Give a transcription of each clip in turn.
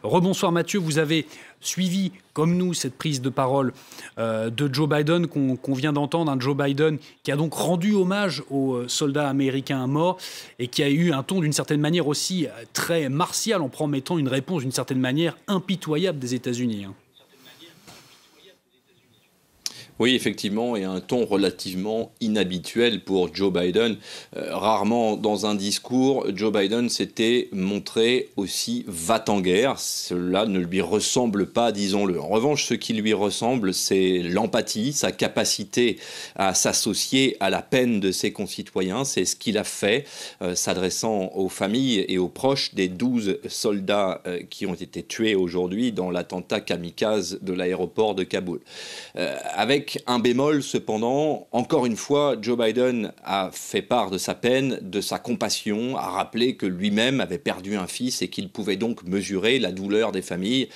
Rebonsoir Mathieu, vous avez suivi, comme nous, cette prise de parole de Joe Biden qu'on vient d'entendre, un Joe Biden qui a donc rendu hommage aux soldats américains morts et qui a eu un ton d'une certaine manière aussi très martial en promettant une réponse d'une certaine manière impitoyable des États-Unis. Oui, effectivement, et un ton relativement inhabituel pour Joe Biden. Rarement dans un discours, Joe Biden s'était montré aussi va-t-en-guerre. Cela ne lui ressemble pas, disons-le. En revanche, ce qui lui ressemble, c'est l'empathie, sa capacité à s'associer à la peine de ses concitoyens. C'est ce qu'il a fait, s'adressant aux familles et aux proches des 12 soldats qui ont été tués aujourd'hui dans l'attentat kamikaze de l'aéroport de Kaboul. Avec un bémol, cependant, encore une fois, Joe Biden a fait part de sa peine, de sa compassion, a rappelé que lui-même avait perdu un fils et qu'il pouvait donc mesurer la douleur des familles.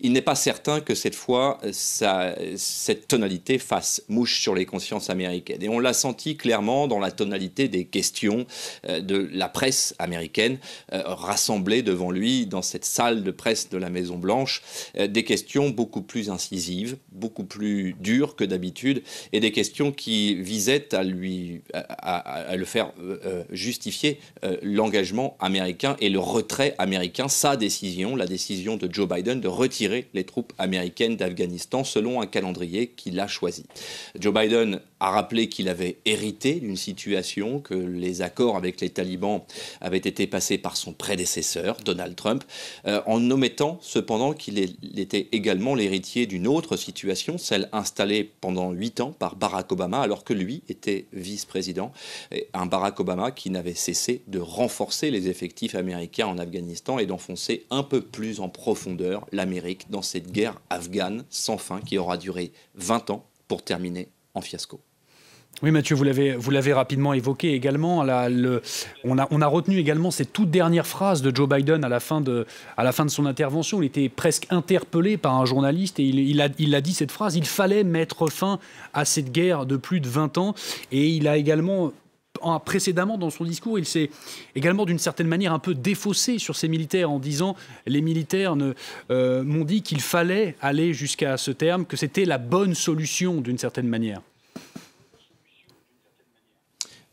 Il n'est pas certain que cette fois, cette tonalité fasse mouche sur les consciences américaines. Et on l'a senti clairement dans la tonalité des questions de la presse américaine rassemblée devant lui dans cette salle de presse de la Maison-Blanche. Des questions beaucoup plus incisives, beaucoup plus dures que d'habitude, et des questions qui visaient à le faire justifier l'engagement américain et le retrait américain, sa décision, la décision de Joe Biden de retirer les troupes américaines d'Afghanistan selon un calendrier qu'il a choisi. Joe Biden a rappelé qu'il avait hérité d'une situation, que les accords avec les talibans avaient été passés par son prédécesseur, Donald Trump, en omettant cependant qu'il était également l'héritier d'une autre situation, celle installée pendant 8 ans par Barack Obama, alors que lui était vice-président. Un Barack Obama qui n'avait cessé de renforcer les effectifs américains en Afghanistan et d'enfoncer un peu plus en profondeur l'Amérique dans cette guerre afghane sans fin qui aura duré 20 ans pour terminer en fiasco. Oui Mathieu, vous l'avez rapidement évoqué également. On a retenu également cette toute dernière phrase de Joe Biden à la fin de son intervention. Il était presque interpellé par un journaliste et il a dit cette phrase: il fallait mettre fin à cette guerre de plus de 20 ans. Et il a également, précédemment dans son discours, il s'est également d'une certaine manière un peu défaussé sur ces militaires en disant: les militaires m'ont dit qu'il fallait aller jusqu'à ce terme, que c'était la bonne solution d'une certaine manière.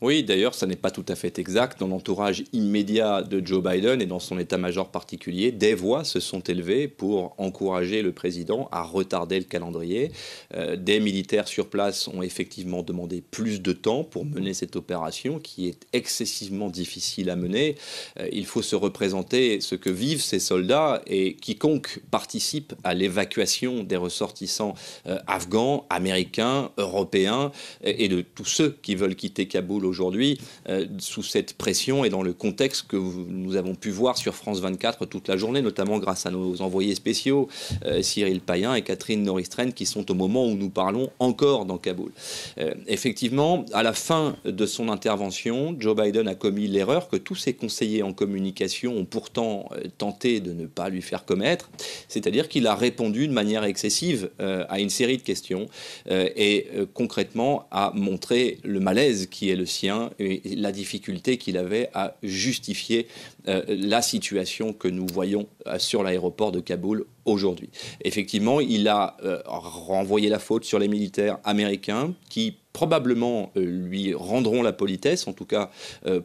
Oui, d'ailleurs, ça n'est pas tout à fait exact. Dans l'entourage immédiat de Joe Biden et dans son état-major particulier, des voix se sont élevées pour encourager le président à retarder le calendrier. Des militaires sur place ont effectivement demandé plus de temps pour mener cette opération qui est excessivement difficile à mener. Il faut se représenter ce que vivent ces soldats, et quiconque participe à l'évacuation des ressortissants afghans, américains, européens et de tous ceux qui veulent quitter Kaboul aujourd'hui, sous cette pression et dans le contexte que nous avons pu voir sur France 24 toute la journée, notamment grâce à nos envoyés spéciaux, Cyril Payen et Catherine Noristren, qui sont au moment où nous parlons encore dans Kaboul. Effectivement, à la fin de son intervention, Joe Biden a commis l'erreur que tous ses conseillers en communication ont pourtant tenté de ne pas lui faire commettre, c'est-à-dire qu'il a répondu de manière excessive à une série de questions et concrètement a montré le malaise qui est le sien et la difficulté qu'il avait à justifier la situation que nous voyons sur l'aéroport de Kaboul aujourd'hui. Effectivement, il a renvoyé la faute sur les militaires américains qui probablement lui rendront la politesse, en tout cas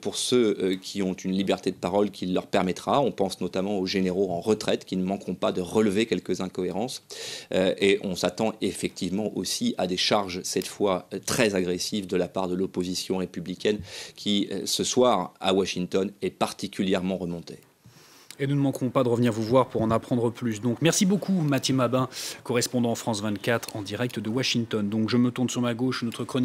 pour ceux qui ont une liberté de parole qui leur permettra. On pense notamment aux généraux en retraite qui ne manqueront pas de relever quelques incohérences. Et on s'attend effectivement aussi à des charges, cette fois très agressives, de la part de l'opposition républicaine qui, ce soir, à Washington, est particulièrement remontée. Et nous ne manquerons pas de revenir vous voir pour en apprendre plus. Donc, merci beaucoup Mathieu Mabin, correspondant France 24 en direct de Washington. Donc, je me tourne sur ma gauche, notre chronique